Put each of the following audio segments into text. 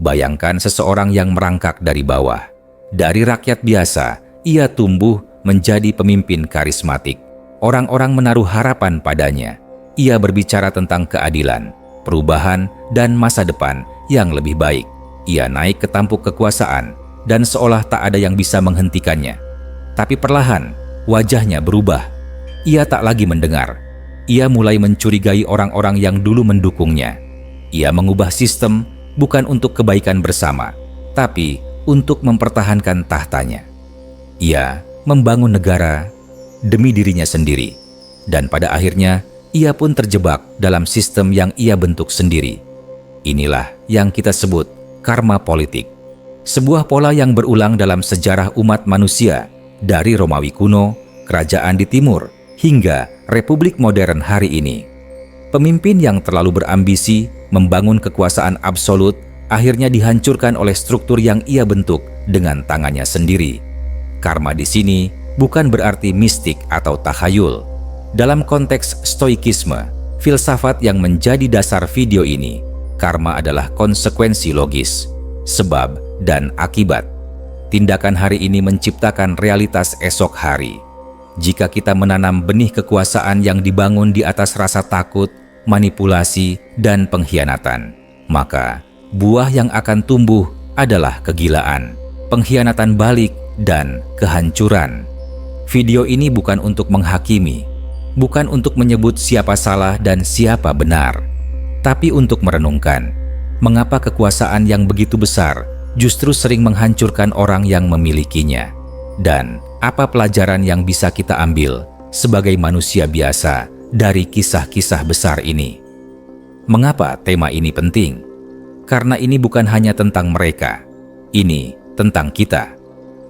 Bayangkan seseorang yang merangkak dari bawah. Dari rakyat biasa, ia tumbuh menjadi pemimpin karismatik. Orang-orang menaruh harapan padanya. Ia berbicara tentang keadilan, perubahan, dan masa depan yang lebih baik. Ia naik ke tampuk kekuasaan, dan seolah tak ada yang bisa menghentikannya. Tapi perlahan, wajahnya berubah. Ia tak lagi mendengar. Ia mulai mencurigai orang-orang yang dulu mendukungnya. Ia mengubah sistem bukan untuk kebaikan bersama, tapi untuk mempertahankan tahtanya. Ia membangun negara demi dirinya sendiri, dan pada akhirnya ia pun terjebak dalam sistem yang ia bentuk sendiri. Inilah yang kita sebut karma politik, sebuah pola yang berulang dalam sejarah umat manusia dari Romawi kuno, kerajaan di timur, hingga republik modern hari ini. Pemimpin yang terlalu berambisi membangun kekuasaan absolut akhirnya dihancurkan oleh struktur yang ia bentuk dengan tangannya sendiri. Karma di sini bukan berarti mistik atau takhayul. Dalam konteks stoikisme, filsafat yang menjadi dasar video ini, karma adalah konsekuensi logis, sebab dan akibat. Tindakan hari ini menciptakan realitas esok hari. Jika kita menanam benih kekuasaan yang dibangun di atas rasa takut, manipulasi, dan pengkhianatan, maka buah yang akan tumbuh adalah kegilaan, pengkhianatan balik, dan kehancuran. Video ini bukan untuk menghakimi, bukan untuk menyebut siapa salah dan siapa benar, tapi untuk merenungkan mengapa kekuasaan yang begitu besar justru sering menghancurkan orang yang memilikinya, dan apa pelajaran yang bisa kita ambil sebagai manusia biasa dari kisah-kisah besar ini. Mengapa tema ini penting? Karena ini bukan hanya tentang mereka, ini tentang kita.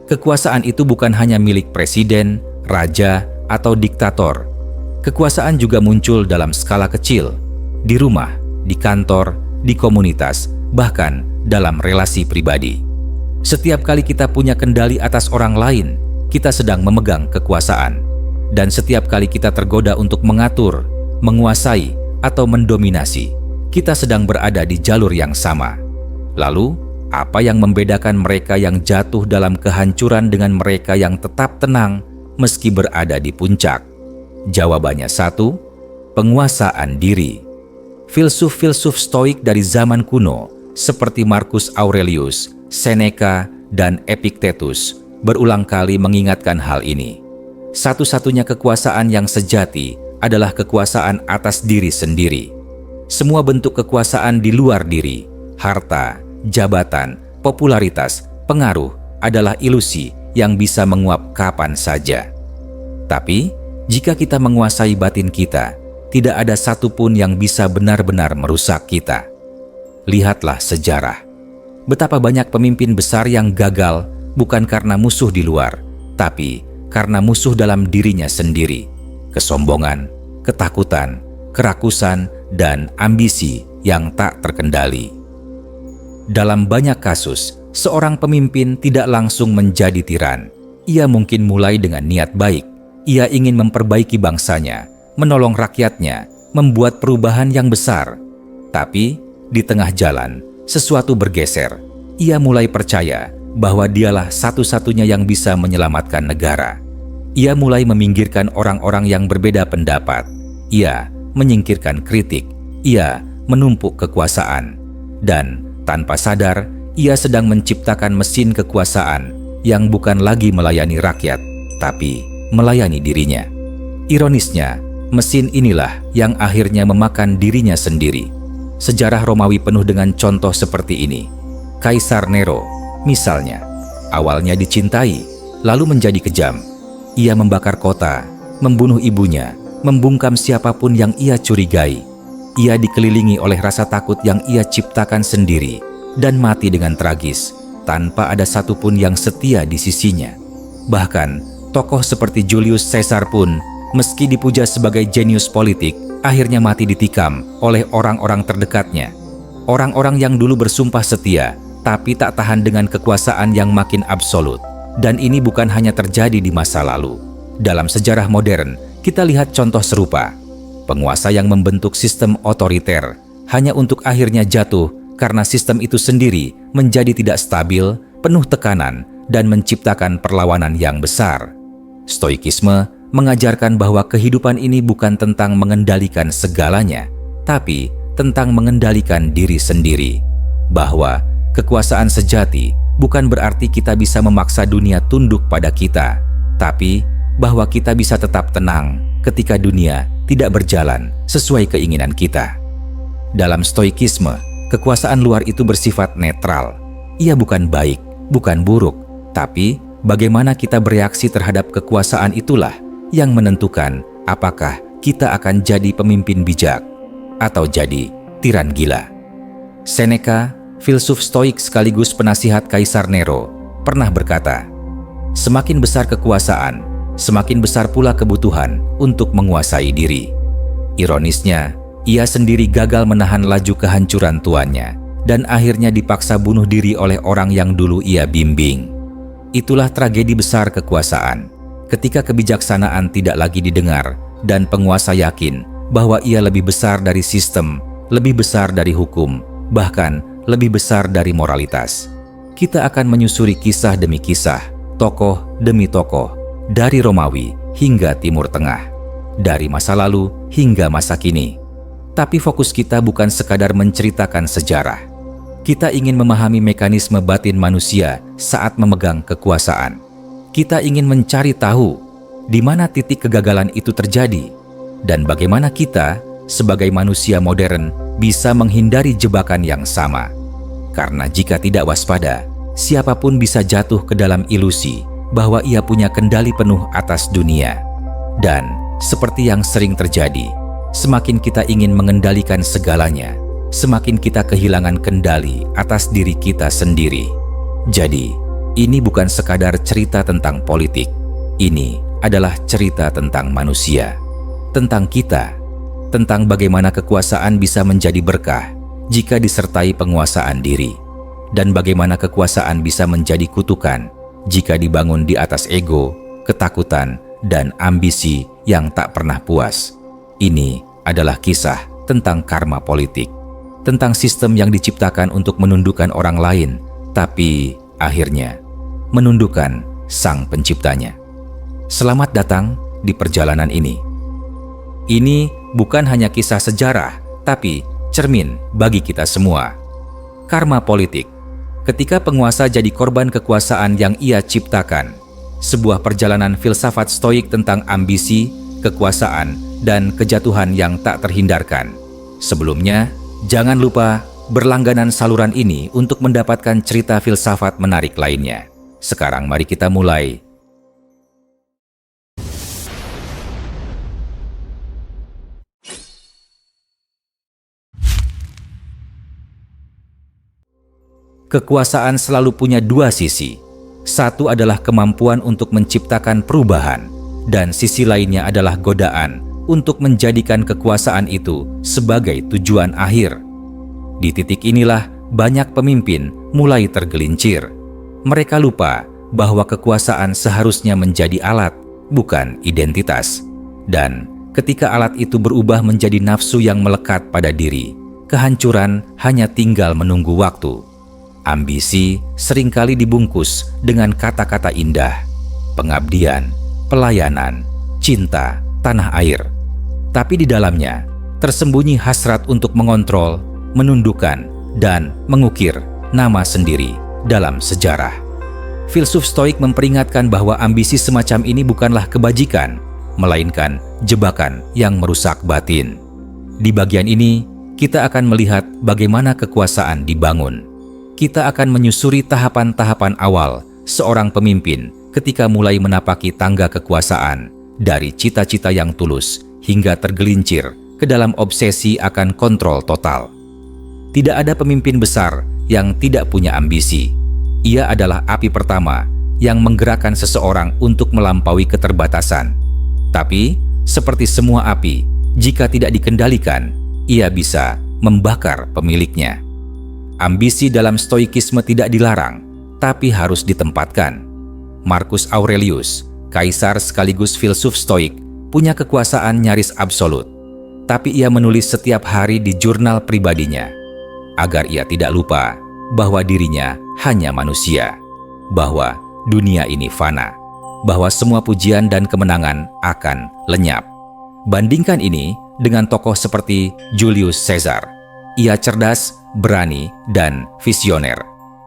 Kekuasaan itu bukan hanya milik presiden, raja, atau diktator. Kekuasaan juga muncul dalam skala kecil, di rumah, di kantor, di komunitas, bahkan dalam relasi pribadi. Setiap kali kita punya kendali atas orang lain, kita sedang memegang kekuasaan. Dan setiap kali kita tergoda untuk mengatur, menguasai, atau mendominasi, kita sedang berada di jalur yang sama. Lalu, apa yang membedakan mereka yang jatuh dalam kehancuran dengan mereka yang tetap tenang meski berada di puncak? Jawabannya satu, penguasaan diri. Filsuf-filsuf stoik dari zaman kuno, seperti Marcus Aurelius, Seneca, dan Epictetus, berulang kali mengingatkan hal ini. Satu-satunya kekuasaan yang sejati adalah kekuasaan atas diri sendiri. Semua bentuk kekuasaan di luar diri, harta, jabatan, popularitas, pengaruh adalah ilusi yang bisa menguap kapan saja. Tapi, jika kita menguasai batin kita, tidak ada satupun yang bisa benar-benar merusak kita. Lihatlah sejarah. Betapa banyak pemimpin besar yang gagal bukan karena musuh di luar, tapi karena musuh dalam dirinya sendiri. Kesombongan, ketakutan, kerakusan, dan ambisi yang tak terkendali. Dalam banyak kasus, seorang pemimpin tidak langsung menjadi tiran. Ia mungkin mulai dengan niat baik. Ia ingin memperbaiki bangsanya, menolong rakyatnya, membuat perubahan yang besar. Tapi, di tengah jalan, sesuatu bergeser. Ia mulai percaya bahwa dialah satu-satunya yang bisa menyelamatkan negara. Ia mulai meminggirkan orang-orang yang berbeda pendapat. Ia menyingkirkan kritik. Ia menumpuk kekuasaan. Dan tanpa sadar, ia sedang menciptakan mesin kekuasaan yang bukan lagi melayani rakyat, tapi melayani dirinya. Ironisnya, mesin inilah yang akhirnya memakan dirinya sendiri. Sejarah Romawi penuh dengan contoh seperti ini. Kaisar Nero, misalnya, awalnya dicintai, lalu menjadi kejam. Ia membakar kota, membunuh ibunya, membungkam siapapun yang ia curigai. Ia dikelilingi oleh rasa takut yang ia ciptakan sendiri, dan mati dengan tragis, tanpa ada satupun yang setia di sisinya. Bahkan, tokoh seperti Julius Caesar pun, meski dipuja sebagai jenius politik, akhirnya mati ditikam oleh orang-orang terdekatnya. Orang-orang yang dulu bersumpah setia, tapi tak tahan dengan kekuasaan yang makin absolut. Dan ini bukan hanya terjadi di masa lalu. Dalam sejarah modern, kita lihat contoh serupa. Penguasa yang membentuk sistem otoriter hanya untuk akhirnya jatuh karena sistem itu sendiri menjadi tidak stabil, penuh tekanan, dan menciptakan perlawanan yang besar. Stoikisme mengajarkan bahwa kehidupan ini bukan tentang mengendalikan segalanya, tapi tentang mengendalikan diri sendiri. Bahwa kekuasaan sejati bukan berarti kita bisa memaksa dunia tunduk pada kita, tapi bahwa kita bisa tetap tenang ketika dunia tidak berjalan sesuai keinginan kita. Dalam Stoikisme, kekuasaan luar itu bersifat netral. Ia bukan baik, bukan buruk, tapi bagaimana kita bereaksi terhadap kekuasaan itulah yang menentukan apakah kita akan jadi pemimpin bijak atau jadi tiran gila. Seneca, filsuf Stoik sekaligus penasihat Kaisar Nero, pernah berkata, "Semakin besar kekuasaan, semakin besar pula kebutuhan untuk menguasai diri." Ironisnya, ia sendiri gagal menahan laju kehancuran tuannya dan akhirnya dipaksa bunuh diri oleh orang yang dulu ia bimbing. Itulah tragedi besar kekuasaan, ketika kebijaksanaan tidak lagi didengar dan penguasa yakin bahwa ia lebih besar dari sistem, lebih besar dari hukum, bahkan lebih besar dari moralitas. Kita akan menyusuri kisah demi kisah, tokoh demi tokoh, dari Romawi hingga Timur Tengah, dari masa lalu hingga masa kini. Tapi fokus kita bukan sekadar menceritakan sejarah. Kita ingin memahami mekanisme batin manusia saat memegang kekuasaan. Kita ingin mencari tahu di mana titik kegagalan itu terjadi dan bagaimana kita sebagai manusia modern bisa menghindari jebakan yang sama. Karena jika tidak waspada, siapapun bisa jatuh ke dalam ilusi bahwa ia punya kendali penuh atas dunia. Dan seperti yang sering terjadi, semakin kita ingin mengendalikan segalanya, semakin kita kehilangan kendali atas diri kita sendiri. Jadi, ini bukan sekadar cerita tentang politik. Ini adalah cerita tentang manusia, tentang kita, tentang bagaimana kekuasaan bisa menjadi berkah jika disertai penguasaan diri, dan bagaimana kekuasaan bisa menjadi kutukan jika dibangun di atas ego, ketakutan, dan ambisi yang tak pernah puas. Ini adalah kisah tentang karma politik, tentang sistem yang diciptakan untuk menundukkan orang lain, tapi akhirnya menundukkan sang penciptanya. Selamat datang di perjalanan ini. Ini bukan hanya kisah sejarah, tapi cermin bagi kita semua. Karma politik, ketika penguasa jadi korban kekuasaan yang ia ciptakan, sebuah perjalanan filsafat Stoik tentang ambisi, kekuasaan, dan kejatuhan yang tak terhindarkan. Sebelumnya, jangan lupa berlangganan saluran ini untuk mendapatkan cerita filsafat menarik lainnya. Sekarang mari kita mulai. Kekuasaan selalu punya dua sisi. Satu adalah kemampuan untuk menciptakan perubahan, dan sisi lainnya adalah godaan untuk menjadikan kekuasaan itu sebagai tujuan akhir. Di titik inilah banyak pemimpin mulai tergelincir. Mereka lupa bahwa kekuasaan seharusnya menjadi alat, bukan identitas. Dan ketika alat itu berubah menjadi nafsu yang melekat pada diri, kehancuran hanya tinggal menunggu waktu. Ambisi seringkali dibungkus dengan kata-kata indah, pengabdian, pelayanan, cinta, tanah air. Tapi di dalamnya tersembunyi hasrat untuk mengontrol, menundukkan, dan mengukir nama sendiri dalam sejarah. Filsuf Stoik memperingatkan bahwa ambisi semacam ini bukanlah kebajikan, melainkan jebakan yang merusak batin. Di bagian ini, kita akan melihat bagaimana kekuasaan dibangun. Kita akan menyusuri tahapan-tahapan awal seorang pemimpin ketika mulai menapaki tangga kekuasaan, dari cita-cita yang tulus hingga tergelincir ke dalam obsesi akan kontrol total. Tidak ada pemimpin besar yang tidak punya ambisi. Ia adalah api pertama yang menggerakkan seseorang untuk melampaui keterbatasan. Tapi, seperti semua api, jika tidak dikendalikan, ia bisa membakar pemiliknya. Ambisi dalam Stoikisme tidak dilarang, tapi harus ditempatkan. Marcus Aurelius, kaisar sekaligus filsuf Stoik, punya kekuasaan nyaris absolut. Tapi ia menulis setiap hari di jurnal pribadinya, agar ia tidak lupa bahwa dirinya hanya manusia, bahwa dunia ini fana, bahwa semua pujian dan kemenangan akan lenyap. Bandingkan ini dengan tokoh seperti Julius Caesar. Ia cerdas, berani, dan visioner.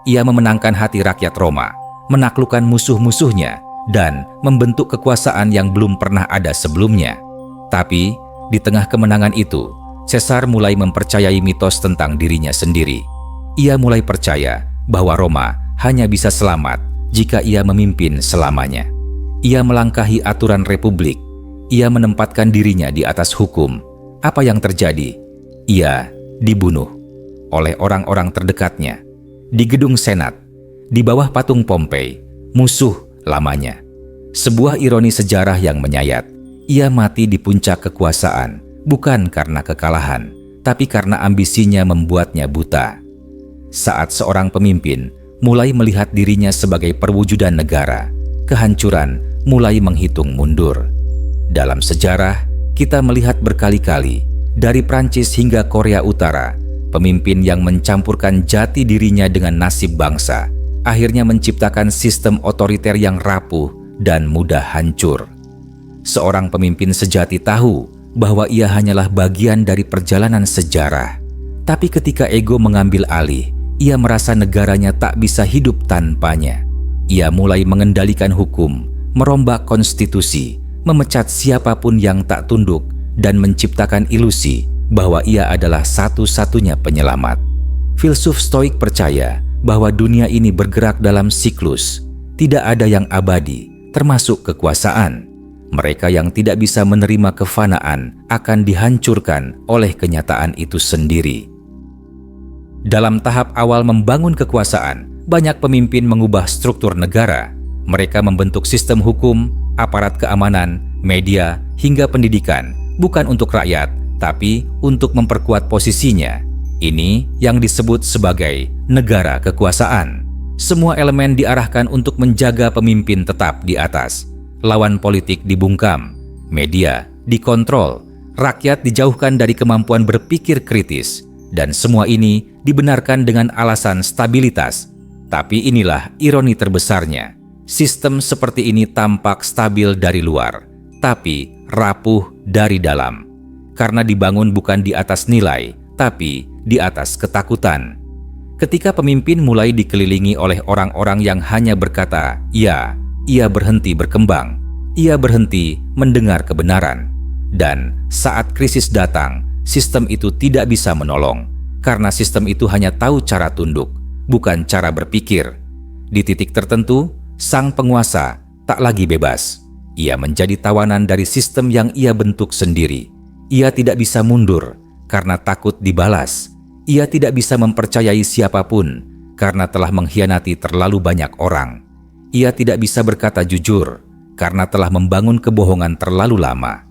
Ia memenangkan hati rakyat Roma, menaklukkan musuh-musuhnya, dan membentuk kekuasaan yang belum pernah ada sebelumnya. Tapi, di tengah kemenangan itu, Caesar mulai mempercayai mitos tentang dirinya sendiri. Ia mulai percaya bahwa Roma hanya bisa selamat jika ia memimpin selamanya. Ia melangkahi aturan republik. Ia menempatkan dirinya di atas hukum. Apa yang terjadi? Ia dibunuh oleh orang-orang terdekatnya di gedung Senat, di bawah patung Pompei, musuh lamanya. Sebuah ironi sejarah yang menyayat. Ia mati di puncak kekuasaan, bukan karena kekalahan, tapi karena ambisinya membuatnya buta. Saat seorang pemimpin mulai melihat dirinya sebagai perwujudan negara, kehancuran mulai menghitung mundur. Dalam sejarah, kita melihat berkali-kali, dari Prancis hingga Korea Utara, pemimpin yang mencampurkan jati dirinya dengan nasib bangsa, akhirnya menciptakan sistem otoriter yang rapuh dan mudah hancur. Seorang pemimpin sejati tahu bahwa ia hanyalah bagian dari perjalanan sejarah. Tapi ketika ego mengambil alih, ia merasa negaranya tak bisa hidup tanpanya. Ia mulai mengendalikan hukum, merombak konstitusi, memecat siapapun yang tak tunduk, dan menciptakan ilusi bahwa ia adalah satu-satunya penyelamat. Filsuf Stoik percaya bahwa dunia ini bergerak dalam siklus. Tidak ada yang abadi, termasuk kekuasaan. Mereka yang tidak bisa menerima kefanaan akan dihancurkan oleh kenyataan itu sendiri. Dalam tahap awal membangun kekuasaan, banyak pemimpin mengubah struktur negara. Mereka membentuk sistem hukum, aparat keamanan, media, hingga pendidikan, bukan untuk rakyat, tapi untuk memperkuat posisinya. Ini yang disebut sebagai negara kekuasaan. Semua elemen diarahkan untuk menjaga pemimpin tetap di atas. Lawan politik dibungkam, media dikontrol, rakyat dijauhkan dari kemampuan berpikir kritis, dan semua ini dibenarkan dengan alasan stabilitas. Tapi inilah ironi terbesarnya. Sistem seperti ini tampak stabil dari luar, tapi rapuh dari dalam. Karena dibangun bukan di atas nilai, tapi di atas ketakutan. Ketika pemimpin mulai dikelilingi oleh orang-orang yang hanya berkata, "Ya," ia berhenti berkembang. Ia berhenti mendengar kebenaran. Dan saat krisis datang, sistem itu tidak bisa menolong. Karena sistem itu hanya tahu cara tunduk, bukan cara berpikir. Di titik tertentu, sang penguasa tak lagi bebas. Ia menjadi tawanan dari sistem yang ia bentuk sendiri. Ia tidak bisa mundur karena takut dibalas. Ia tidak bisa mempercayai siapapun karena telah mengkhianati terlalu banyak orang. Ia tidak bisa berkata jujur karena telah membangun kebohongan terlalu lama.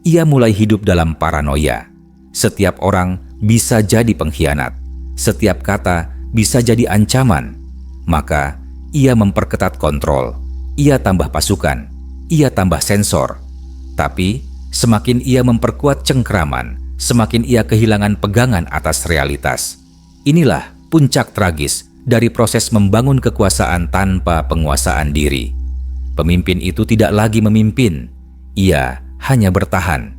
Ia mulai hidup dalam paranoia. Setiap orang bisa jadi pengkhianat. Setiap kata bisa jadi ancaman. Maka ia memperketat kontrol. Ia tambah pasukan. Ia tambah sensor. Tapi semakin ia memperkuat cengkraman, semakin ia kehilangan pegangan atas realitas. Inilah puncak tragis dari proses membangun kekuasaan tanpa penguasaan diri. Pemimpin itu tidak lagi memimpin, ia hanya bertahan.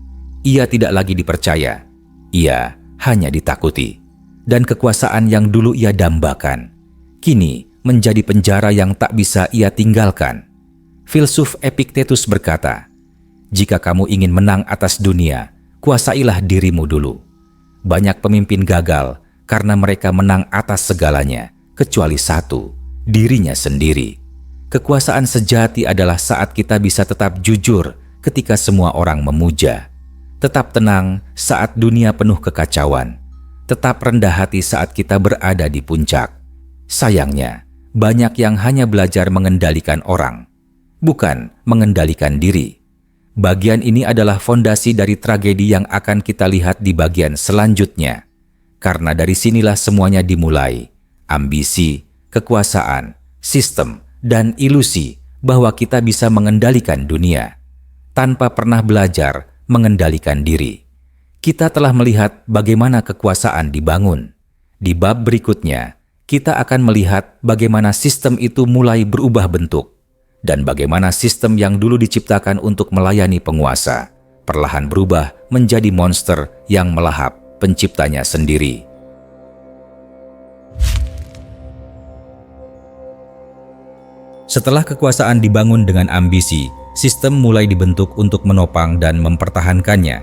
Ia tidak lagi dipercaya, ia hanya ditakuti. Dan kekuasaan yang dulu ia dambakan, kini menjadi penjara yang tak bisa ia tinggalkan. Filsuf Epictetus berkata, "Jika kamu ingin menang atas dunia, kuasailah dirimu dulu." Banyak pemimpin gagal karena mereka menang atas segalanya, kecuali satu, dirinya sendiri. Kekuasaan sejati adalah saat kita bisa tetap jujur ketika semua orang memuja. Tetap tenang saat dunia penuh kekacauan. Tetap rendah hati saat kita berada di puncak. Sayangnya, banyak yang hanya belajar mengendalikan orang, bukan mengendalikan diri. Bagian ini adalah fondasi dari tragedi yang akan kita lihat di bagian selanjutnya. Karena dari sinilah semuanya dimulai. Ambisi, kekuasaan, sistem, dan ilusi bahwa kita bisa mengendalikan dunia tanpa pernah belajar mengendalikan diri. Kita telah melihat bagaimana kekuasaan dibangun. Di bab berikutnya, kita akan melihat bagaimana sistem itu mulai berubah bentuk dan bagaimana sistem yang dulu diciptakan untuk melayani penguasa perlahan berubah menjadi monster yang melahap penciptanya sendiri. Setelah kekuasaan dibangun dengan ambisi, sistem mulai dibentuk untuk menopang dan mempertahankannya.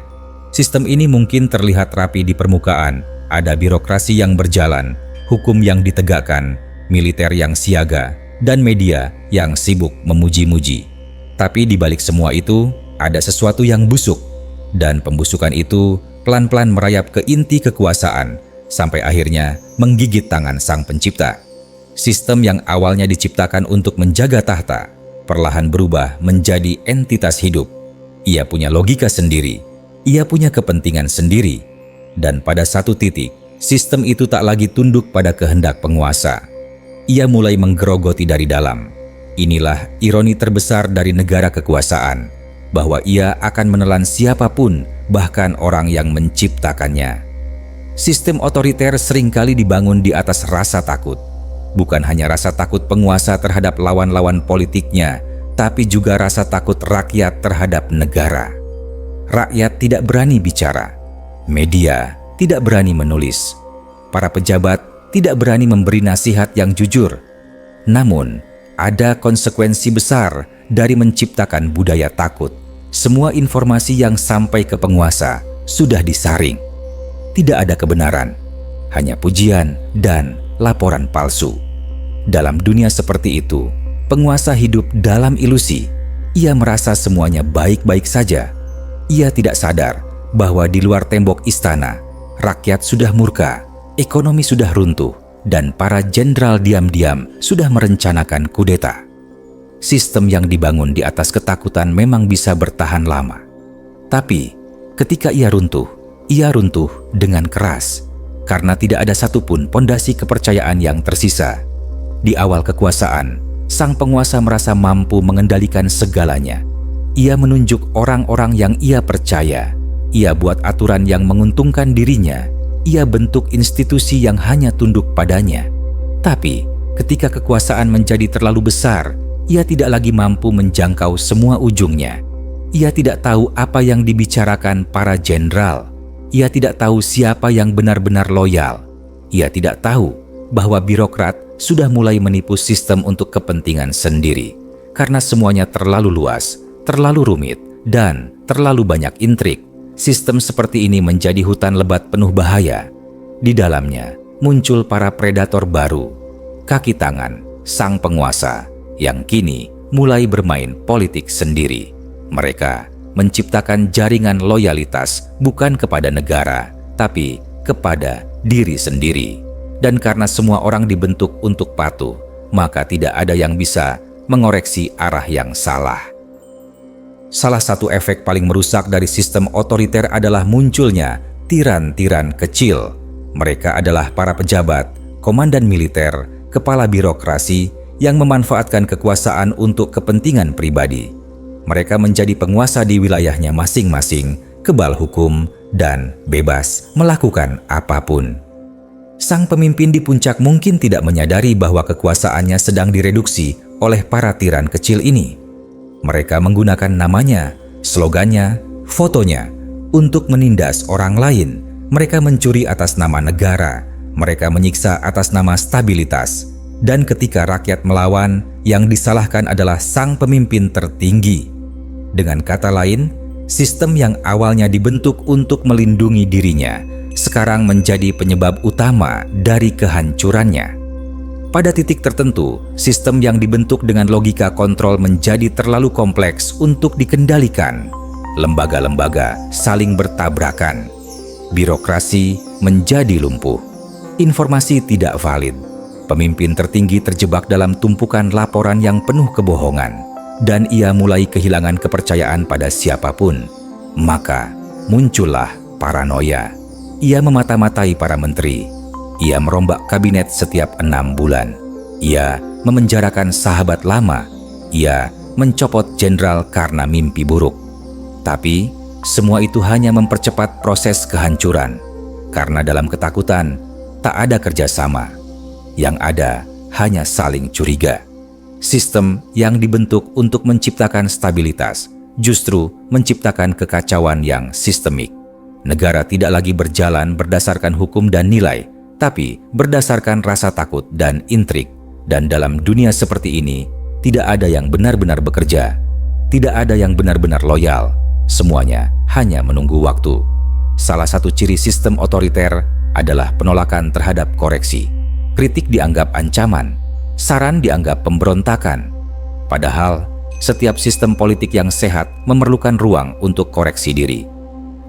Sistem ini mungkin terlihat rapi di permukaan, ada birokrasi yang berjalan, hukum yang ditegakkan, militer yang siaga, dan media yang sibuk memuji-muji. Tapi di balik semua itu, ada sesuatu yang busuk, dan pembusukan itu pelan-pelan merayap ke inti kekuasaan, sampai akhirnya menggigit tangan Sang Pencipta. Sistem yang awalnya diciptakan untuk menjaga tahta, perlahan berubah menjadi entitas hidup. Ia punya logika sendiri, ia punya kepentingan sendiri, dan pada satu titik, sistem itu tak lagi tunduk pada kehendak penguasa. Ia mulai menggerogoti dari dalam. Inilah ironi terbesar dari negara kekuasaan, bahwa ia akan menelan siapapun, bahkan orang yang menciptakannya. Sistem otoriter seringkali dibangun di atas rasa takut. Bukan hanya rasa takut penguasa terhadap lawan-lawan politiknya, tapi juga rasa takut rakyat terhadap negara. Rakyat tidak berani bicara. Media tidak berani menulis. Para pejabat tidak berani memberi nasihat yang jujur. Namun, ada konsekuensi besar dari menciptakan budaya takut. Semua informasi yang sampai ke penguasa sudah disaring. Tidak ada kebenaran, hanya pujian dan laporan palsu. Dalam dunia seperti itu, penguasa hidup dalam ilusi. Ia merasa semuanya baik-baik saja. Ia tidak sadar bahwa di luar tembok istana, rakyat sudah murka, ekonomi sudah runtuh, dan para jenderal diam-diam sudah merencanakan kudeta. Sistem yang dibangun di atas ketakutan memang bisa bertahan lama. Tapi, ketika ia runtuh dengan keras, karena tidak ada satupun pondasi kepercayaan yang tersisa. Di awal kekuasaan, sang penguasa merasa mampu mengendalikan segalanya. Ia menunjuk orang-orang yang ia percaya. Ia buat aturan yang menguntungkan dirinya. Ia bentuk institusi yang hanya tunduk padanya. Tapi, ketika kekuasaan menjadi terlalu besar, ia tidak lagi mampu menjangkau semua ujungnya. Ia tidak tahu apa yang dibicarakan para jenderal. Ia tidak tahu siapa yang benar-benar loyal. Ia tidak tahu bahwa birokrat sudah mulai menipu sistem untuk kepentingan sendiri. Karena semuanya terlalu luas, terlalu rumit, dan terlalu banyak intrik. Sistem seperti ini menjadi hutan lebat penuh bahaya. Di dalamnya muncul para predator baru, kaki tangan sang penguasa yang kini mulai bermain politik sendiri. Mereka menciptakan jaringan loyalitas bukan kepada negara, tapi kepada diri sendiri. Dan karena semua orang dibentuk untuk patuh, maka tidak ada yang bisa mengoreksi arah yang salah. Salah satu efek paling merusak dari sistem otoriter adalah munculnya tiran-tiran kecil. Mereka adalah para pejabat, komandan militer, kepala birokrasi yang memanfaatkan kekuasaan untuk kepentingan pribadi. Mereka menjadi penguasa di wilayahnya masing-masing, kebal hukum, dan bebas melakukan apapun. Sang pemimpin di puncak mungkin tidak menyadari bahwa kekuasaannya sedang direduksi oleh para tiran kecil ini. Mereka menggunakan namanya, slogannya, fotonya untuk menindas orang lain. Mereka mencuri atas nama negara. Mereka menyiksa atas nama stabilitas. Dan ketika rakyat melawan, yang disalahkan adalah sang pemimpin tertinggi. Dengan kata lain, sistem yang awalnya dibentuk untuk melindungi dirinya, sekarang menjadi penyebab utama dari kehancurannya. Pada titik tertentu, sistem yang dibentuk dengan logika kontrol menjadi terlalu kompleks untuk dikendalikan. Lembaga-lembaga saling bertabrakan. Birokrasi menjadi lumpuh. Informasi tidak valid. Pemimpin tertinggi terjebak dalam tumpukan laporan yang penuh kebohongan, dan ia mulai kehilangan kepercayaan pada siapapun. Maka muncullah paranoia. Ia memata-matai para menteri. Ia merombak kabinet setiap 6 bulan. Ia memenjarakan sahabat lama. Ia mencopot jenderal karena mimpi buruk. Tapi semua itu hanya mempercepat proses kehancuran. Karena dalam ketakutan tak ada kerjasama. Yang ada hanya saling curiga. Sistem yang dibentuk untuk menciptakan stabilitas justru menciptakan kekacauan yang sistemik. Negara tidak lagi berjalan berdasarkan hukum dan nilai, tapi berdasarkan rasa takut dan intrik. Dan dalam dunia seperti ini, tidak ada yang benar-benar bekerja, tidak ada yang benar-benar loyal. Semuanya hanya menunggu waktu. Salah satu ciri sistem otoriter adalah penolakan terhadap koreksi. Kritik dianggap ancaman, saran dianggap pemberontakan. Padahal, setiap sistem politik yang sehat memerlukan ruang untuk koreksi diri.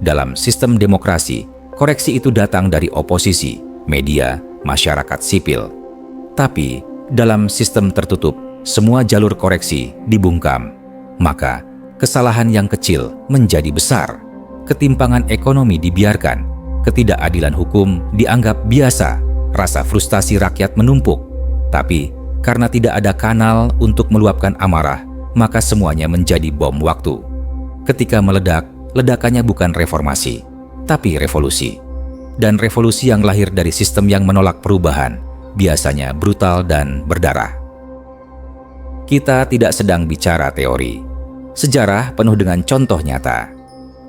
Dalam sistem demokrasi, koreksi itu datang dari oposisi, media, masyarakat sipil. Tapi, dalam sistem tertutup, semua jalur koreksi dibungkam. Maka, kesalahan yang kecil menjadi besar. Ketimpangan ekonomi dibiarkan, ketidakadilan hukum dianggap biasa, rasa frustasi rakyat menumpuk. Tapi, karena tidak ada kanal untuk meluapkan amarah, maka semuanya menjadi bom waktu. Ketika meledak, ledakannya bukan reformasi, tapi revolusi. Dan revolusi yang lahir dari sistem yang menolak perubahan, biasanya brutal dan berdarah. Kita tidak sedang bicara teori. Sejarah penuh dengan contoh nyata.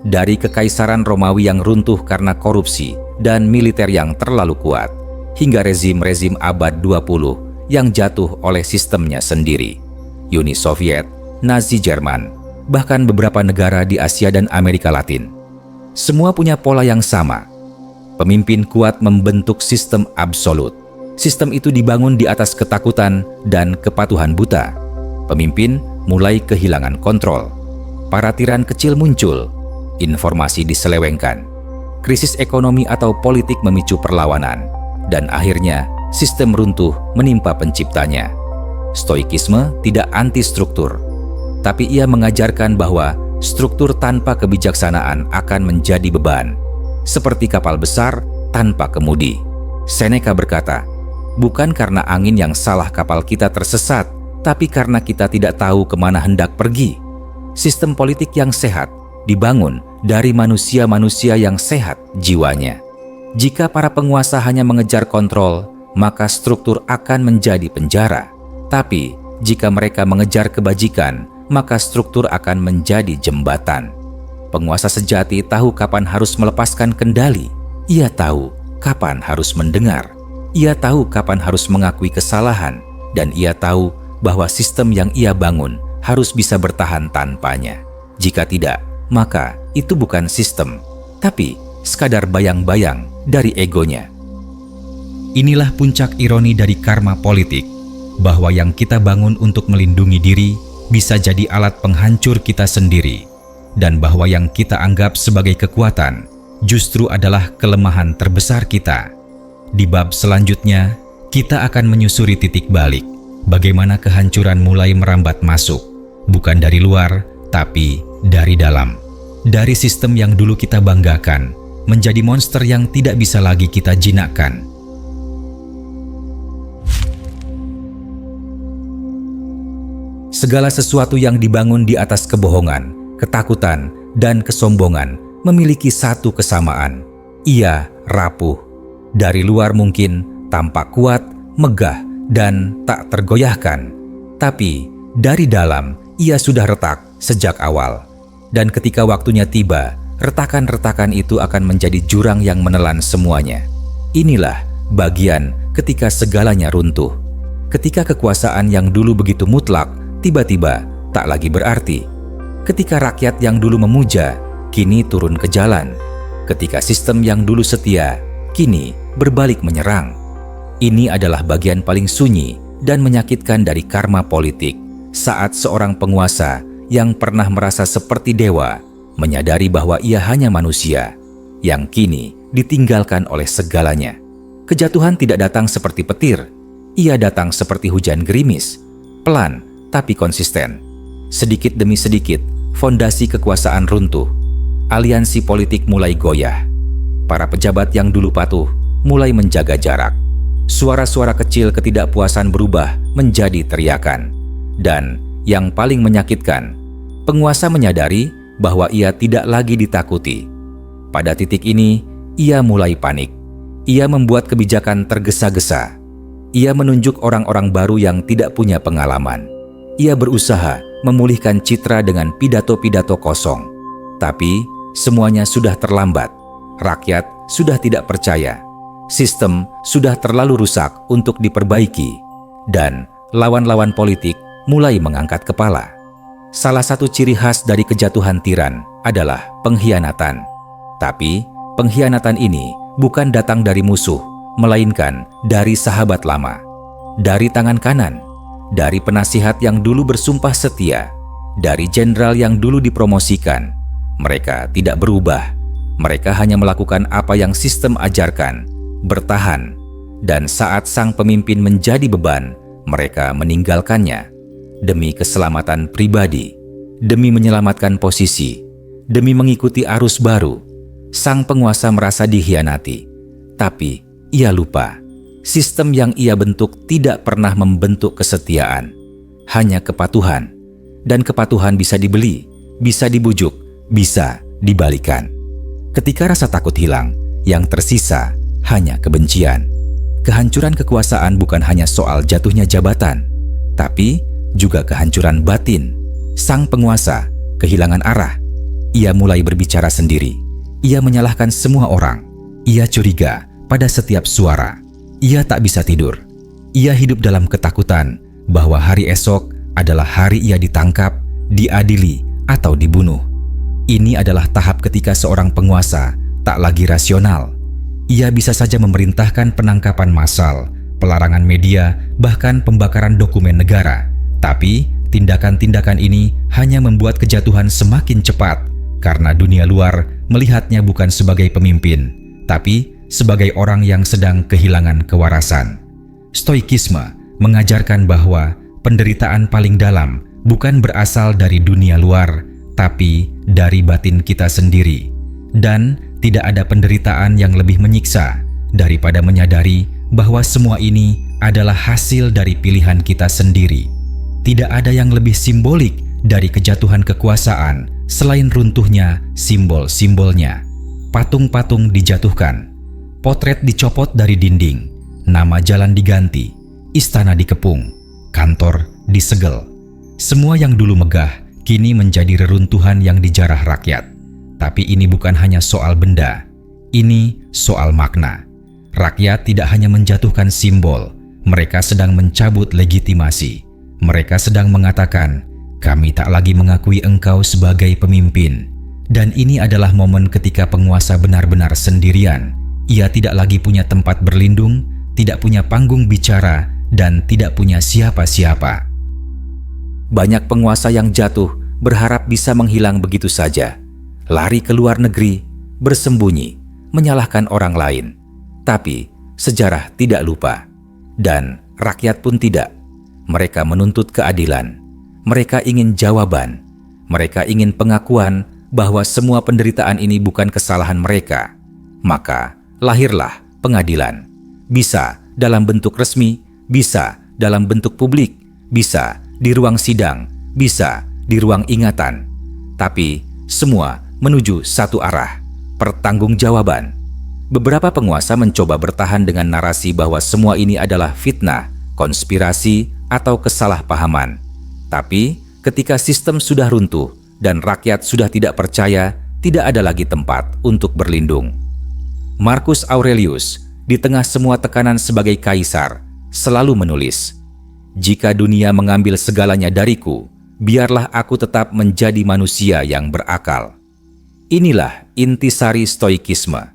Dari kekaisaran Romawi yang runtuh karena korupsi dan militer yang terlalu kuat, hingga rezim-rezim abad 20 yang jatuh oleh sistemnya sendiri. Uni Soviet, Nazi Jerman, bahkan beberapa negara di Asia dan Amerika Latin. Semua punya pola yang sama. Pemimpin kuat membentuk sistem absolut. Sistem itu dibangun di atas ketakutan dan kepatuhan buta. Pemimpin mulai kehilangan kontrol. Para tiran kecil muncul. Informasi diselewengkan. Krisis ekonomi atau politik memicu perlawanan. Dan akhirnya, sistem runtuh menimpa penciptanya. Stoikisme tidak anti-struktur, tapi ia mengajarkan bahwa struktur tanpa kebijaksanaan akan menjadi beban. Seperti kapal besar tanpa kemudi. Seneca berkata, bukan karena angin yang salah kapal kita tersesat, tapi karena kita tidak tahu kemana hendak pergi. Sistem politik yang sehat dibangun dari manusia-manusia yang sehat jiwanya. Jika para penguasa hanya mengejar kontrol, maka struktur akan menjadi penjara. Tapi, jika mereka mengejar kebajikan, maka struktur akan menjadi jembatan. Penguasa sejati tahu kapan harus melepaskan kendali. Ia tahu kapan harus mendengar. Ia tahu kapan harus mengakui kesalahan. Dan ia tahu bahwa sistem yang ia bangun harus bisa bertahan tanpanya. Jika tidak, maka itu bukan sistem, tapi sekadar bayang-bayang dari egonya. Inilah puncak ironi dari karma politik, bahwa yang kita bangun untuk melindungi diri bisa jadi alat penghancur kita sendiri, dan bahwa yang kita anggap sebagai kekuatan justru adalah kelemahan terbesar kita. Di bab selanjutnya, kita akan menyusuri titik balik, bagaimana kehancuran mulai merambat masuk, bukan dari luar, tapi dari dalam. Dari sistem yang dulu kita banggakan, menjadi monster yang tidak bisa lagi kita jinakkan. Segala sesuatu yang dibangun di atas kebohongan, ketakutan, dan kesombongan memiliki satu kesamaan. Ia rapuh. Dari luar mungkin tampak kuat, megah, dan tak tergoyahkan. Tapi dari dalam ia sudah retak sejak awal. Dan ketika waktunya tiba, retakan-retakan itu akan menjadi jurang yang menelan semuanya. Inilah bagian ketika segalanya runtuh. Ketika kekuasaan yang dulu begitu mutlak, tiba-tiba tak lagi berarti. Ketika rakyat yang dulu memuja, kini turun ke jalan. Ketika sistem yang dulu setia, kini berbalik menyerang. Ini adalah bagian paling sunyi dan menyakitkan dari karma politik. Saat seorang penguasa yang pernah merasa seperti dewa, menyadari bahwa ia hanya manusia, yang kini ditinggalkan oleh segalanya. Kejatuhan tidak datang seperti petir, ia datang seperti hujan gerimis, pelan tapi konsisten. Sedikit demi sedikit, fondasi kekuasaan runtuh, aliansi politik mulai goyah. Para pejabat yang dulu patuh mulai menjaga jarak. Suara-suara kecil ketidakpuasan berubah menjadi teriakan. Dan yang paling menyakitkan, penguasa menyadari bahwa ia tidak lagi ditakuti. Pada titik ini, ia mulai panik. Ia membuat kebijakan tergesa-gesa. Ia menunjuk orang-orang baru yang tidak punya pengalaman. Ia berusaha memulihkan citra dengan pidato-pidato kosong. Tapi semuanya sudah terlambat. Rakyat sudah tidak percaya. Sistem sudah terlalu rusak untuk diperbaiki. Dan lawan-lawan politik mulai mengangkat kepala. Salah satu ciri khas dari kejatuhan tiran adalah pengkhianatan. Tapi pengkhianatan ini bukan datang dari musuh, melainkan dari sahabat lama, dari tangan kanan, dari penasihat yang dulu bersumpah setia, dari jenderal yang dulu dipromosikan. Mereka tidak berubah. Mereka hanya melakukan apa yang sistem ajarkan, bertahan. Dan saat sang pemimpin menjadi beban, mereka meninggalkannya. Demi keselamatan pribadi, demi menyelamatkan posisi, demi mengikuti arus baru. Sang penguasa merasa dikhianati. Tapi ia lupa, sistem yang ia bentuk tidak pernah membentuk kesetiaan, hanya kepatuhan. Dan kepatuhan bisa dibeli, bisa dibujuk, bisa dibalikan. Ketika rasa takut hilang, yang tersisa hanya kebencian. Kehancuran kekuasaan bukan hanya soal jatuhnya jabatan, tapi juga kehancuran batin. Sang penguasa kehilangan arah. Ia mulai berbicara sendiri. Ia menyalahkan semua orang. Ia curiga pada setiap suara. Ia tak bisa tidur. Ia hidup dalam ketakutan bahwa hari esok adalah hari ia ditangkap, diadili, atau dibunuh. Ini adalah tahap ketika seorang penguasa tak lagi rasional. Ia bisa saja memerintahkan penangkapan massal, pelarangan media, bahkan pembakaran dokumen negara. Tapi tindakan-tindakan ini hanya membuat kejatuhan semakin cepat karena dunia luar melihatnya bukan sebagai pemimpin, tapi sebagai orang yang sedang kehilangan kewarasan. Stoikisme mengajarkan bahwa penderitaan paling dalam bukan berasal dari dunia luar, tapi dari batin kita sendiri. Dan tidak ada penderitaan yang lebih menyiksa daripada menyadari bahwa semua ini adalah hasil dari pilihan kita sendiri. Tidak ada yang lebih simbolik dari kejatuhan kekuasaan selain runtuhnya simbol-simbolnya. Patung-patung dijatuhkan, potret dicopot dari dinding, nama jalan diganti, istana dikepung, kantor disegel. Semua yang dulu megah kini menjadi reruntuhan yang dijarah rakyat. Tapi ini bukan hanya soal benda, ini soal makna. Rakyat tidak hanya menjatuhkan simbol, mereka sedang mencabut legitimasi. Mereka sedang mengatakan, kami tak lagi mengakui engkau sebagai pemimpin. Dan ini adalah momen ketika penguasa benar-benar sendirian. Ia tidak lagi punya tempat berlindung, tidak punya panggung bicara, dan tidak punya siapa-siapa. Banyak penguasa yang jatuh berharap bisa menghilang begitu saja. Lari ke luar negeri, bersembunyi, menyalahkan orang lain. Tapi sejarah tidak lupa. Dan rakyat pun tidak. Mereka menuntut keadilan. Mereka ingin jawaban. Mereka ingin pengakuan bahwa semua penderitaan ini bukan kesalahan mereka. Maka lahirlah pengadilan. Bisa dalam bentuk resmi, bisa dalam bentuk publik, bisa di ruang sidang, bisa di ruang ingatan. Tapi semua menuju satu arah, pertanggungjawaban. Beberapa penguasa mencoba bertahan dengan narasi bahwa semua ini adalah fitnah, konspirasi, atau kesalahpahaman. Tapi ketika sistem sudah runtuh dan rakyat sudah tidak percaya, tidak ada lagi tempat untuk berlindung. Marcus Aurelius, di tengah semua tekanan sebagai kaisar, selalu menulis, "Jika dunia mengambil segalanya dariku, biarlah aku tetap menjadi manusia yang berakal." Inilah intisari stoikisme.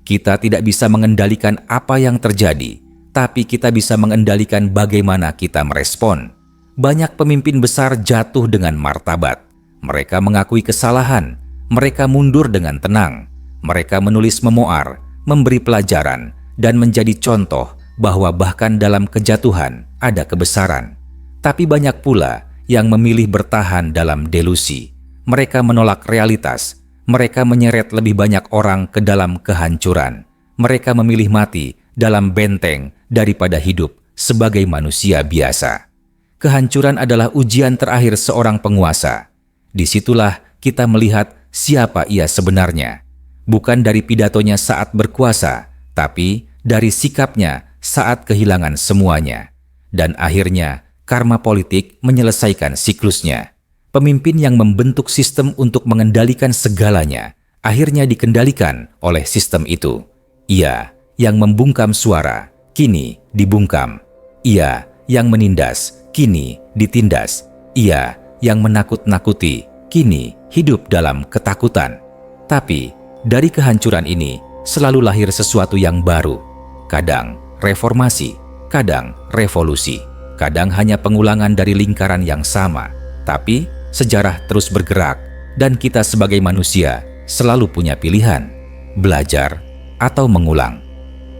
Kita tidak bisa mengendalikan apa yang terjadi, tapi kita bisa mengendalikan bagaimana kita merespon. Banyak pemimpin besar jatuh dengan martabat. Mereka mengakui kesalahan, mereka mundur dengan tenang, mereka menulis memoar, memberi pelajaran, dan menjadi contoh bahwa bahkan dalam kejatuhan ada kebesaran. Tapi banyak pula yang memilih bertahan dalam delusi. Mereka menolak realitas, mereka menyeret lebih banyak orang ke dalam kehancuran. Mereka memilih mati dalam benteng daripada hidup sebagai manusia biasa. Kehancuran adalah ujian terakhir seorang penguasa. Disitulah kita melihat siapa ia sebenarnya. Bukan dari pidatonya saat berkuasa, tapi dari sikapnya saat kehilangan semuanya. Dan akhirnya, karma politik menyelesaikan siklusnya. Pemimpin yang membentuk sistem untuk mengendalikan segalanya, akhirnya dikendalikan oleh sistem itu. Ia yang membungkam suara, kini dibungkam. Ia yang menindas, kini ditindas. Ia yang menakut-nakuti, kini hidup dalam ketakutan. Tapi, dari kehancuran ini, selalu lahir sesuatu yang baru. Kadang reformasi, kadang revolusi. Kadang hanya pengulangan dari lingkaran yang sama. Tapi, sejarah terus bergerak, dan kita sebagai manusia selalu punya pilihan, belajar atau mengulang.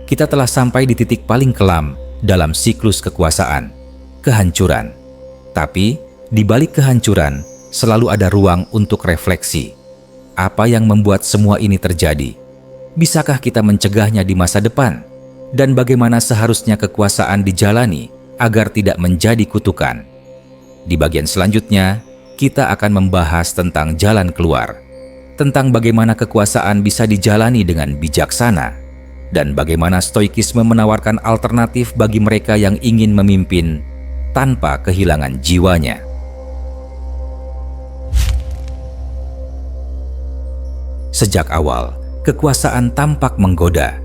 Kita telah sampai di titik paling kelam dalam siklus kekuasaan, kehancuran. Tapi, di balik kehancuran, selalu ada ruang untuk refleksi. Apa yang membuat semua ini terjadi? Bisakah kita mencegahnya di masa depan? Dan bagaimana seharusnya kekuasaan dijalani agar tidak menjadi kutukan? Di bagian selanjutnya, kita akan membahas tentang jalan keluar, tentang bagaimana kekuasaan bisa dijalani dengan bijaksana, dan bagaimana stoikisme menawarkan alternatif bagi mereka yang ingin memimpin tanpa kehilangan jiwanya. Sejak awal, kekuasaan tampak menggoda.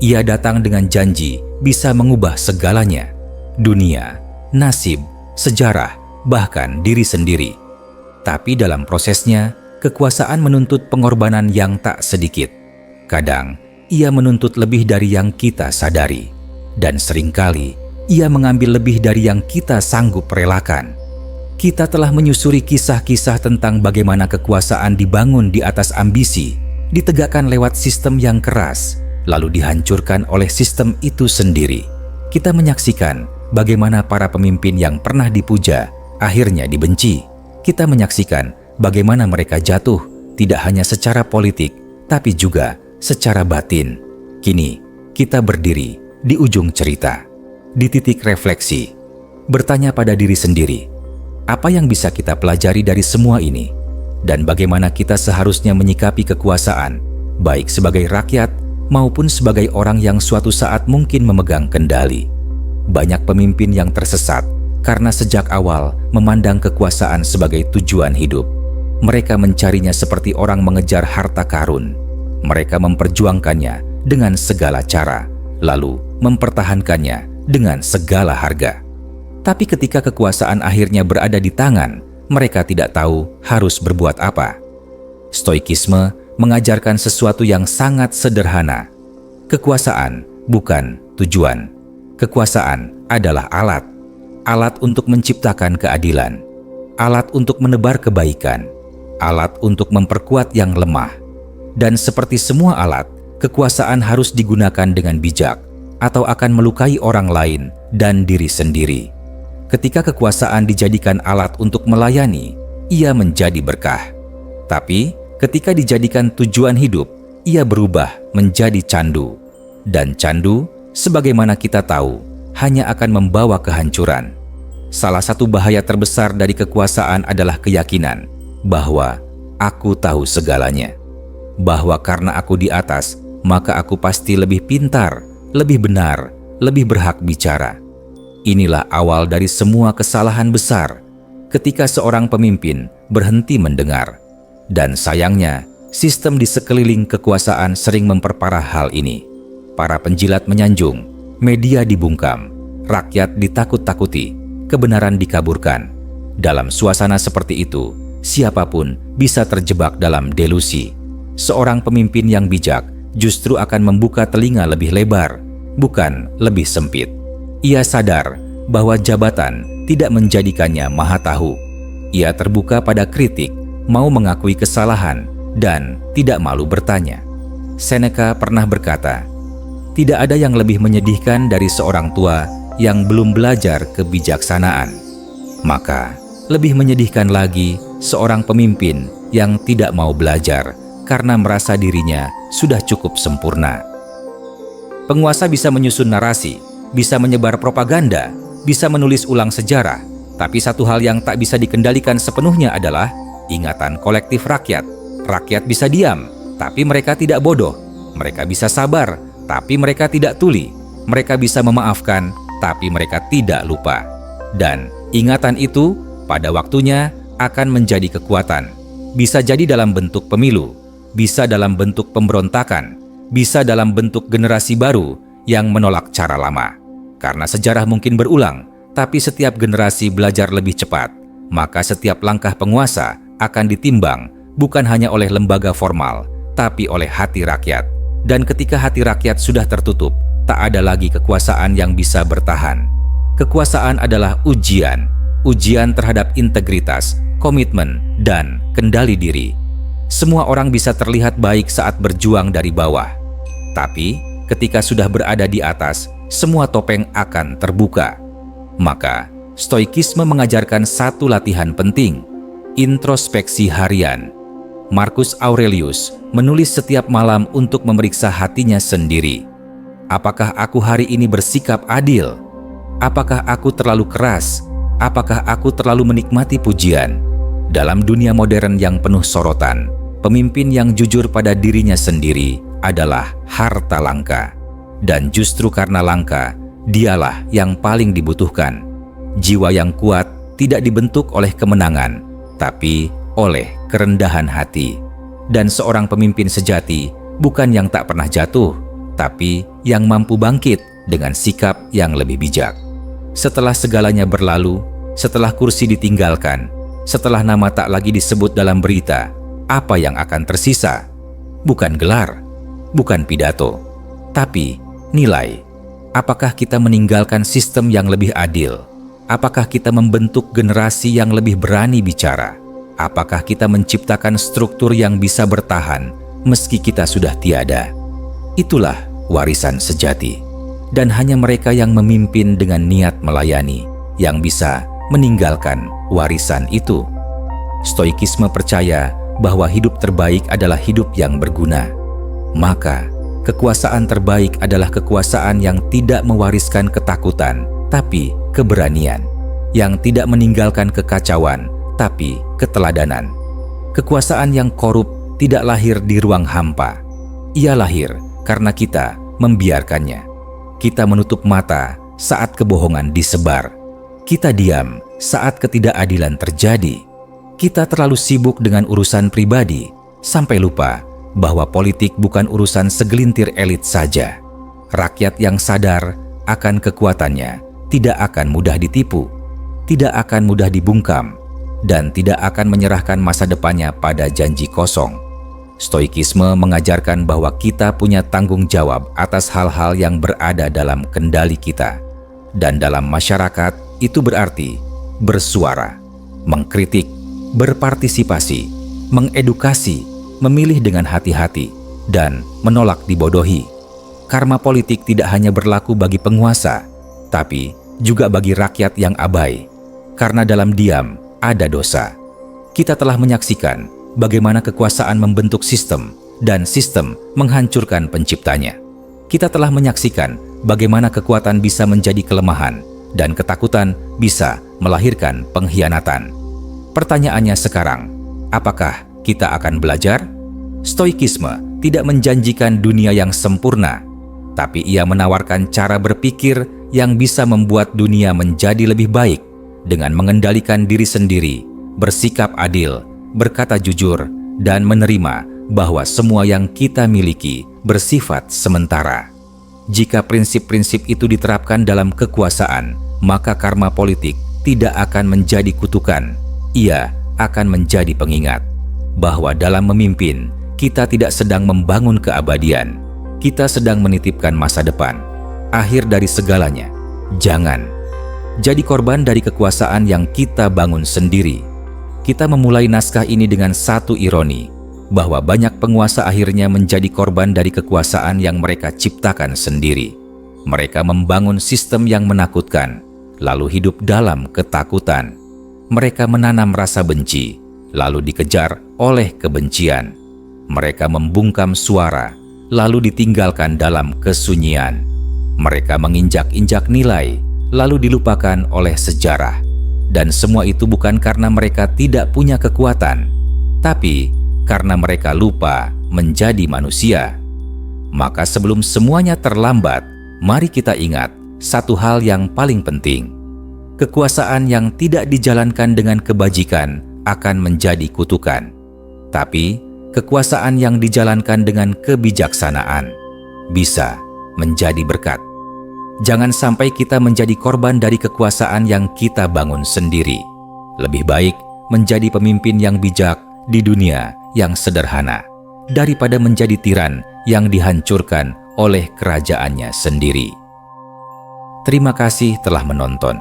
Ia datang dengan janji bisa mengubah segalanya, dunia, nasib, sejarah, bahkan diri sendiri. Tapi dalam prosesnya, kekuasaan menuntut pengorbanan yang tak sedikit. Kadang, ia menuntut lebih dari yang kita sadari. Dan seringkali, ia mengambil lebih dari yang kita sanggup relakan. Kita telah menyusuri kisah-kisah tentang bagaimana kekuasaan dibangun di atas ambisi, ditegakkan lewat sistem yang keras, lalu dihancurkan oleh sistem itu sendiri. Kita menyaksikan bagaimana para pemimpin yang pernah dipuja akhirnya dibenci. Kita menyaksikan bagaimana mereka jatuh tidak hanya secara politik, tapi juga secara batin. Kini, kita berdiri di ujung cerita, di titik refleksi, bertanya pada diri sendiri, apa yang bisa kita pelajari dari semua ini? Dan bagaimana kita seharusnya menyikapi kekuasaan, baik sebagai rakyat maupun sebagai orang yang suatu saat mungkin memegang kendali. Banyak pemimpin yang tersesat karena sejak awal memandang kekuasaan sebagai tujuan hidup. Mereka mencarinya seperti orang mengejar harta karun. Mereka memperjuangkannya dengan segala cara, lalu mempertahankannya dengan segala harga. Tapi ketika kekuasaan akhirnya berada di tangan, mereka tidak tahu harus berbuat apa. Stoikisme mengajarkan sesuatu yang sangat sederhana. Kekuasaan bukan tujuan. Kekuasaan adalah alat. Alat untuk menciptakan keadilan. Alat untuk menebar kebaikan. Alat untuk memperkuat yang lemah. Dan seperti semua alat, kekuasaan harus digunakan dengan bijak atau akan melukai orang lain dan diri sendiri. Ketika kekuasaan dijadikan alat untuk melayani, ia menjadi berkah. Tapi ketika dijadikan tujuan hidup, ia berubah menjadi candu. Dan candu, sebagaimana kita tahu, hanya akan membawa kehancuran. Salah satu bahaya terbesar dari kekuasaan adalah keyakinan bahwa aku tahu segalanya. Bahwa karena aku di atas, maka aku pasti lebih pintar, lebih benar, lebih berhak bicara. Inilah awal dari semua kesalahan besar ketika seorang pemimpin berhenti mendengar. Dan sayangnya, sistem di sekeliling kekuasaan sering memperparah hal ini. Para penjilat menyanjung, media dibungkam, rakyat ditakut-takuti, kebenaran dikaburkan. Dalam suasana seperti itu, siapapun bisa terjebak dalam delusi. Seorang pemimpin yang bijak justru akan membuka telinga lebih lebar, bukan lebih sempit. Ia sadar bahwa jabatan tidak menjadikannya maha tahu. Ia terbuka pada kritik, mau mengakui kesalahan, dan tidak malu bertanya. Seneca pernah berkata, "Tidak ada yang lebih menyedihkan dari seorang tua yang belum belajar kebijaksanaan." Maka, lebih menyedihkan lagi seorang pemimpin yang tidak mau belajar karena merasa dirinya sudah cukup sempurna. Penguasa bisa menyusun narasi, bisa menyebar propaganda, bisa menulis ulang sejarah, tapi satu hal yang tak bisa dikendalikan sepenuhnya adalah ingatan kolektif rakyat. Rakyat bisa diam, tapi mereka tidak bodoh. Mereka bisa sabar, tapi mereka tidak tuli. Mereka bisa memaafkan, tapi mereka tidak lupa. Dan ingatan itu pada waktunya akan menjadi kekuatan. Bisa jadi dalam bentuk pemilu, bisa dalam bentuk pemberontakan, bisa dalam bentuk generasi baru yang menolak cara lama. Karena sejarah mungkin berulang, tapi setiap generasi belajar lebih cepat, maka setiap langkah penguasa akan ditimbang bukan hanya oleh lembaga formal, tapi oleh hati rakyat. Dan ketika hati rakyat sudah tertutup, tak ada lagi kekuasaan yang bisa bertahan. Kekuasaan adalah ujian terhadap integritas, komitmen, dan kendali diri. Semua orang bisa terlihat baik saat berjuang dari bawah. Tapi ketika sudah berada di atas, semua topeng akan terbuka. Maka, Stoikisme mengajarkan satu latihan penting, introspeksi harian. Marcus Aurelius menulis setiap malam untuk memeriksa hatinya sendiri. Apakah aku hari ini bersikap adil? Apakah aku terlalu keras? Apakah aku terlalu menikmati pujian? Dalam dunia modern yang penuh sorotan, pemimpin yang jujur pada dirinya sendiri adalah harta langka. Dan justru karena langka, dialah yang paling dibutuhkan. Jiwa yang kuat tidak dibentuk oleh kemenangan, tapi oleh kerendahan hati. Dan seorang pemimpin sejati bukan yang tak pernah jatuh, tapi yang mampu bangkit dengan sikap yang lebih bijak. Setelah segalanya berlalu, setelah kursi ditinggalkan, setelah nama tak lagi disebut dalam berita, apa yang akan tersisa? Bukan gelar, bukan pidato, tapi nilai. Apakah kita meninggalkan sistem yang lebih adil? Apakah kita membentuk generasi yang lebih berani bicara? Apakah kita menciptakan struktur yang bisa bertahan meski kita sudah tiada? Itulah warisan sejati. Dan hanya mereka yang memimpin dengan niat melayani yang bisa meninggalkan warisan itu. Stoikisme percaya bahwa hidup terbaik adalah hidup yang berguna. Maka, kekuasaan terbaik adalah kekuasaan yang tidak mewariskan ketakutan, tapi keberanian. Yang tidak meninggalkan kekacauan, tapi keteladanan. Kekuasaan yang korup tidak lahir di ruang hampa. Ia lahir karena kita membiarkannya. Kita menutup mata saat kebohongan disebar. Kita diam saat ketidakadilan terjadi. Kita terlalu sibuk dengan urusan pribadi, sampai lupa bahwa politik bukan urusan segelintir elit saja. Rakyat yang sadar akan kekuatannya tidak akan mudah ditipu, tidak akan mudah dibungkam, dan tidak akan menyerahkan masa depannya pada janji kosong. Stoikisme mengajarkan bahwa kita punya tanggung jawab atas hal-hal yang berada dalam kendali kita. Dan dalam masyarakat, itu berarti bersuara, mengkritik, berpartisipasi, mengedukasi, memilih dengan hati-hati, dan menolak dibodohi. Karma politik tidak hanya berlaku bagi penguasa, tapi juga bagi rakyat yang abai. Karena dalam diam ada dosa. Kita telah menyaksikan bagaimana kekuasaan membentuk sistem dan sistem menghancurkan penciptanya. Kita telah menyaksikan bagaimana kekuatan bisa menjadi kelemahan dan ketakutan bisa melahirkan pengkhianatan. Pertanyaannya sekarang, apakah kita akan belajar? Stoikisme tidak menjanjikan dunia yang sempurna, tapi ia menawarkan cara berpikir yang bisa membuat dunia menjadi lebih baik dengan mengendalikan diri sendiri, bersikap adil, berkata jujur, dan menerima bahwa semua yang kita miliki bersifat sementara. Jika prinsip-prinsip itu diterapkan dalam kekuasaan, maka karma politik tidak akan menjadi kutukan. Ia akan menjadi pengingat bahwa dalam memimpin, kita tidak sedang membangun keabadian. Kita sedang menitipkan masa depan. Akhir dari segalanya, jangan jadi korban dari kekuasaan yang kita bangun sendiri. Kita memulai naskah ini dengan satu ironi, bahwa banyak penguasa akhirnya menjadi korban dari kekuasaan yang mereka ciptakan sendiri. Mereka membangun sistem yang menakutkan, lalu hidup dalam ketakutan. Mereka menanam rasa benci, lalu dikejar oleh kebencian. Mereka membungkam suara, lalu ditinggalkan dalam kesunyian. Mereka menginjak-injak nilai, lalu dilupakan oleh sejarah. Dan semua itu bukan karena mereka tidak punya kekuatan, tapi karena mereka lupa menjadi manusia. Maka sebelum semuanya terlambat, mari kita ingat satu hal yang paling penting. Kekuasaan yang tidak dijalankan dengan kebajikan akan menjadi kutukan. Tapi, kekuasaan yang dijalankan dengan kebijaksanaan bisa menjadi berkat. Jangan sampai kita menjadi korban dari kekuasaan yang kita bangun sendiri. Lebih baik menjadi pemimpin yang bijak di dunia yang sederhana daripada menjadi tiran yang dihancurkan oleh kerajaannya sendiri. Terima kasih telah menonton.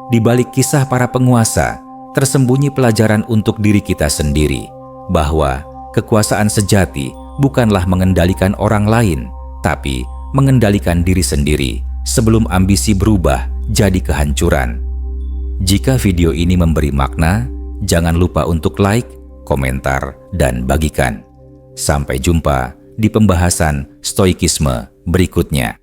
Di balik kisah para penguasa, tersembunyi pelajaran untuk diri kita sendiri, bahwa kekuasaan sejati bukanlah mengendalikan orang lain, tapi mengendalikan diri sendiri sebelum ambisi berubah jadi kehancuran. Jika video ini memberi makna, jangan lupa untuk like, komentar, dan bagikan. Sampai jumpa di pembahasan stoikisme berikutnya.